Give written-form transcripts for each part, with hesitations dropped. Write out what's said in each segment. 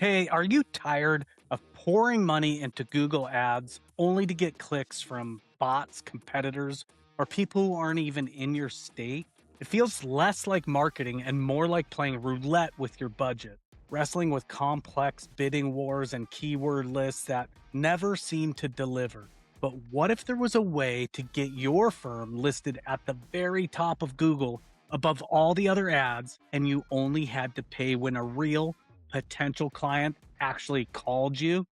Hey, are you tired of pouring money into Google Ads only to get clicks from bots, competitors, or people who aren't even in your state? It feels less like marketing and more like playing roulette with your budget, wrestling with complex bidding wars and keyword lists that never seem to deliver. But what if there was a way to get your firm listed at the very top of Google above all the other ads, and you only had to pay when a real potential client actually called you?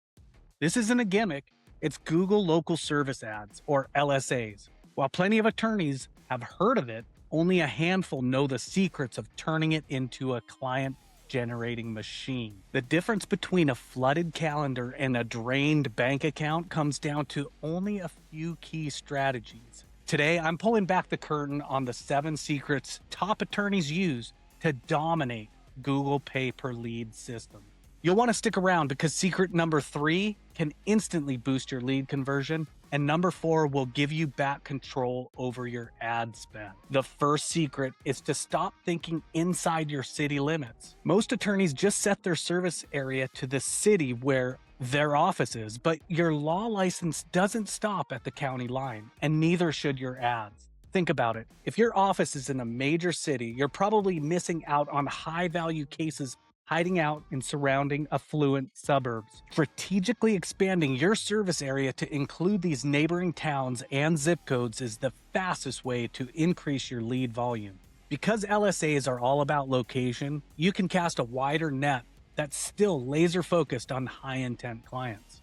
This isn't a gimmick, it's Google Local Service Ads, or LSAs. While plenty of attorneys have heard of it, only a handful know the secrets of turning it into a client generating machine. The difference between a flooded calendar and a drained bank account comes down to only a few key strategies. Today, I'm pulling back the curtain on the 7 secrets top attorneys use to dominate Google Pay per lead system. You'll want to stick around because secret number 3 can instantly boost your lead conversion, and number 4 will give you back control over your ad spend. The first secret is to stop thinking inside your city limits. Most attorneys just set their service area to the city where their office is, but your law license doesn't stop at the county line, and neither should your ads. Think about it. If your office is in a major city, you're probably missing out on high-value cases hiding out in surrounding affluent suburbs. Strategically expanding your service area to include these neighboring towns and zip codes is the fastest way to increase your lead volume. Because LSAs are all about location, you can cast a wider net that's still laser focused on high-intent clients.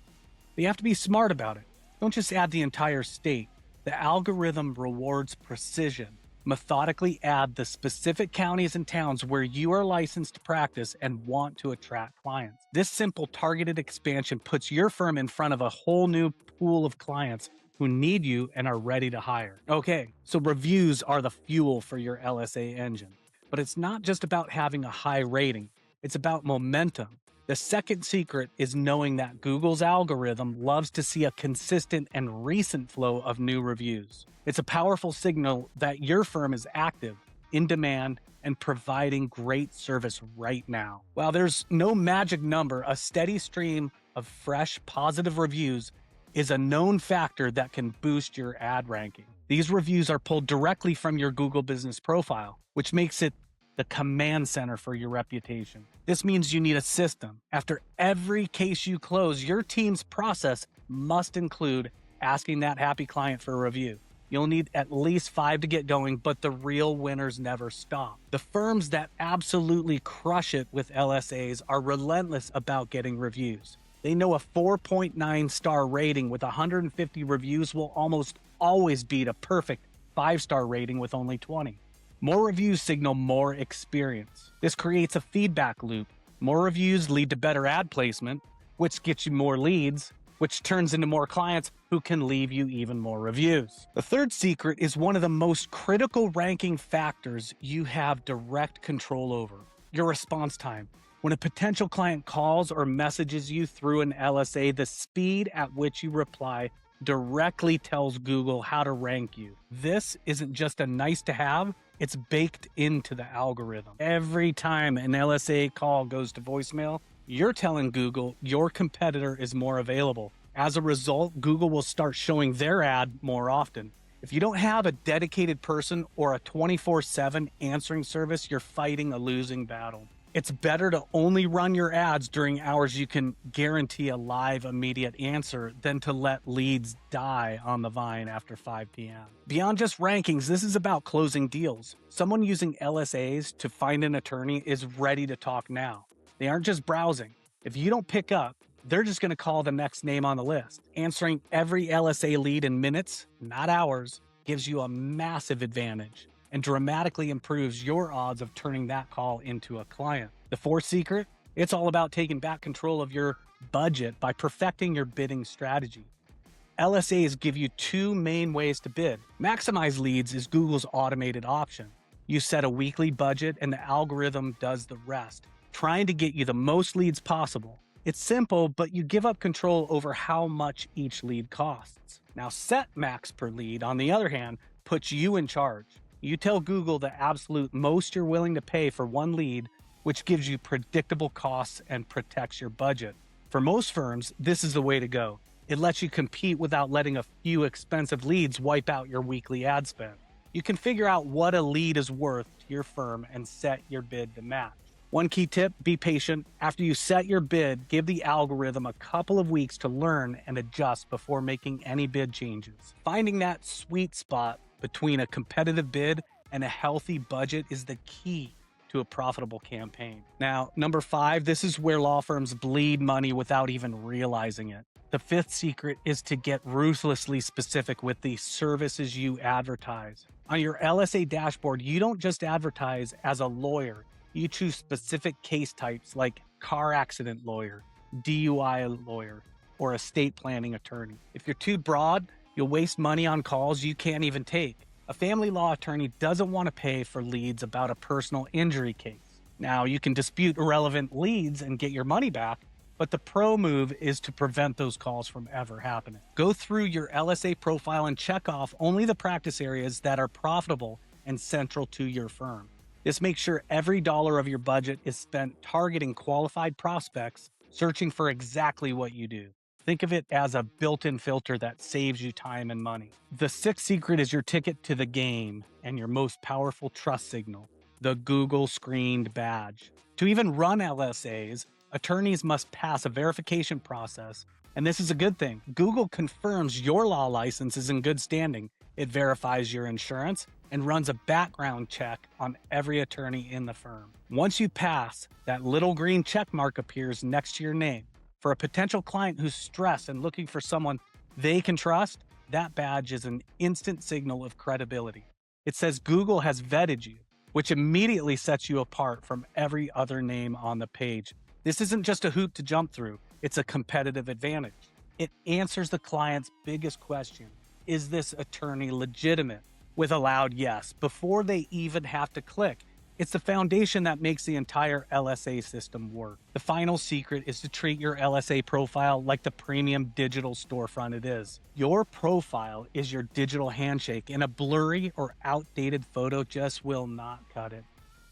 But you have to be smart about it. Don't just add the entire state. The algorithm rewards precision. Methodically add the specific counties and towns where you are licensed to practice and want to attract clients. This simple targeted expansion puts your firm in front of a whole new pool of clients who need you and are ready to hire. Okay, so reviews are the fuel for your LSA engine. But it's not just about having a high rating, it's about momentum. The second secret is knowing that Google's algorithm loves to see a consistent and recent flow of new reviews. It's a powerful signal that your firm is active, in demand, and providing great service right now. While there's no magic number, a steady stream of fresh, positive reviews is a known factor that can boost your ad ranking. These reviews are pulled directly from your Google business profile, which makes it the command center for your reputation. This means you need a system. After every case you close, your team's process must include asking that happy client for a review. You'll need at least 5 to get going, but the real winners never stop. The firms that absolutely crush it with LSAs are relentless about getting reviews. They know a 4.9 star rating with 150 reviews will almost always beat a perfect 5-star rating with only 20. More reviews signal more experience. This creates a feedback loop. More reviews lead to better ad placement, which gets you more leads, which turns into more clients who can leave you even more reviews. The third secret is one of the most critical ranking factors you have direct control over: your response time. When a potential client calls or messages you through an LSA, the speed at which you reply directly tells Google how to rank you. This isn't just a nice to have, it's baked into the algorithm. Every time an LSA call goes to voicemail, you're telling Google your competitor is more available. As a result, Google will start showing their ad more often. If you don't have a dedicated person or a 24/7 answering service, you're fighting a losing battle. It's better to only run your ads during hours you can guarantee a live, immediate answer than to let leads die on the vine after 5 p.m. Beyond just rankings, this is about closing deals. Someone using LSAs to find an attorney is ready to talk now. They aren't just browsing. If you don't pick up, they're just going to call the next name on the list. Answering every LSA lead in minutes, not hours, gives you a massive advantage and dramatically improves your odds of turning that call into a client. The fourth secret, it's all about taking back control of your budget by perfecting your bidding strategy. LSAs give you 2 main ways to bid. Maximize leads is Google's automated option. You set a weekly budget and the algorithm does the rest, trying to get you the most leads possible. It's simple, but you give up control over how much each lead costs. Now, set max per lead, on the other hand, puts you in charge. You tell Google the absolute most you're willing to pay for one lead, which gives you predictable costs and protects your budget. For most firms, this is the way to go. It lets you compete without letting a few expensive leads wipe out your weekly ad spend. You can figure out what a lead is worth to your firm and set your bid to match. One key tip: be patient. After you set your bid, give the algorithm a couple of weeks to learn and adjust before making any bid changes. Finding that sweet spot between a competitive bid and a healthy budget is the key to a profitable campaign. Now, number 5, this is where law firms bleed money without even realizing it. The fifth secret is to get ruthlessly specific with the services you advertise. On your LSA dashboard, you don't just advertise as a lawyer. You choose specific case types like car accident lawyer, DUI lawyer, or estate planning attorney. If you're too broad, you'll waste money on calls you can't even take. A family law attorney doesn't want to pay for leads about a personal injury case. Now, you can dispute irrelevant leads and get your money back, but the pro move is to prevent those calls from ever happening. Go through your LSA profile and check off only the practice areas that are profitable and central to your firm. This makes sure every dollar of your budget is spent targeting qualified prospects searching for exactly what you do. Think of it as a built-in filter that saves you time and money. The sixth secret is your ticket to the game and your most powerful trust signal: the Google screened badge. To even run LSAs, attorneys must pass a verification process, and this is a good thing. Google confirms your law license is in good standing. It verifies your insurance and runs a background check on every attorney in the firm. Once you pass, that little green check mark appears next to your name. For a potential client who's stressed and looking for someone they can trust, that badge is an instant signal of credibility. It says Google has vetted you, which immediately sets you apart from every other name on the page. This isn't just a hoop to jump through, it's a competitive advantage. It answers the client's biggest question: is this attorney legitimate? With a loud yes, before they even have to click. It's the foundation that makes the entire LSA system work. The final secret is to treat your LSA profile like the premium digital storefront it is. Your profile is your digital handshake, and a blurry or outdated photo just will not cut it.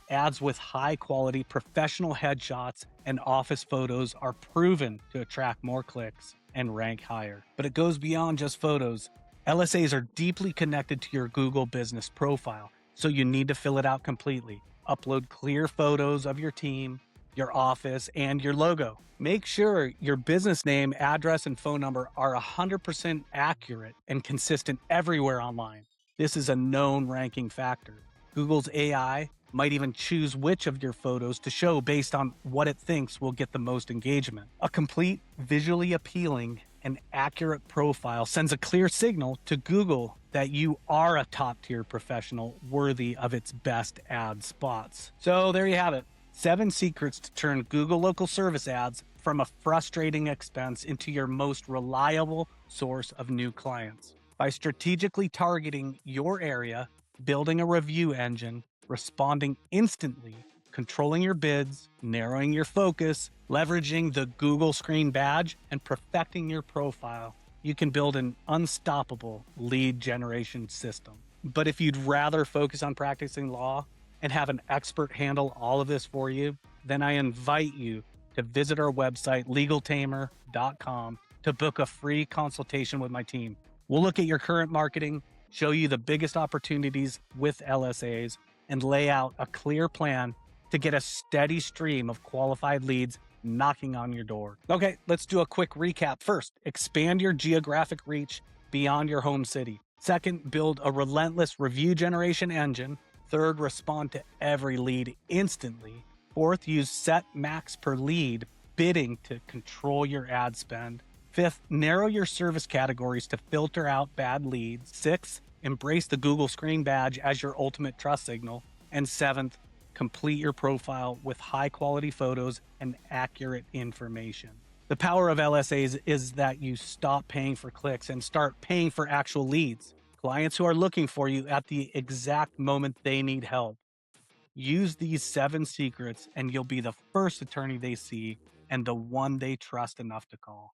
Ads with high-quality professional headshots and office photos are proven to attract more clicks and rank higher. But it goes beyond just photos. LSAs are deeply connected to your Google business profile, so you need to fill it out completely. Upload clear photos of your team, your office, and your logo. Make sure your business name, address, and phone number are 100% accurate and consistent everywhere online. This is a known ranking factor. Google's AI might even choose which of your photos to show based on what it thinks will get the most engagement. A complete, visually appealing, and accurate profile sends a clear signal to Google that you are a top-tier professional worthy of its best ad spots. So there you have it. 7 secrets to turn Google local service ads from a frustrating expense into your most reliable source of new clients. By strategically targeting your area, building a review engine, responding instantly, controlling your bids, narrowing your focus, leveraging the Google Screen badge, and perfecting your profile, you can build an unstoppable lead generation system. But if you'd rather focus on practicing law and have an expert handle all of this for you, then I invite you to visit our website, legaltamer.com, to book a free consultation with my team. We'll look at your current marketing, show you the biggest opportunities with LSAs, and lay out a clear plan to get a steady stream of qualified leads knocking on your door. Okay, let's do a quick recap. First, expand your geographic reach beyond your home city. Second, build a relentless review generation engine. Third, respond to every lead instantly. Fourth, use set max per lead bidding to control your ad spend. Fifth, narrow your service categories to filter out bad leads. Sixth, embrace the Google Screen badge as your ultimate trust signal. And seventh, complete your profile with high-quality photos and accurate information. The power of LSAs is that you stop paying for clicks and start paying for actual leads. Clients who are looking for you at the exact moment they need help. Use these 7 secrets and you'll be the first attorney they see and the one they trust enough to call.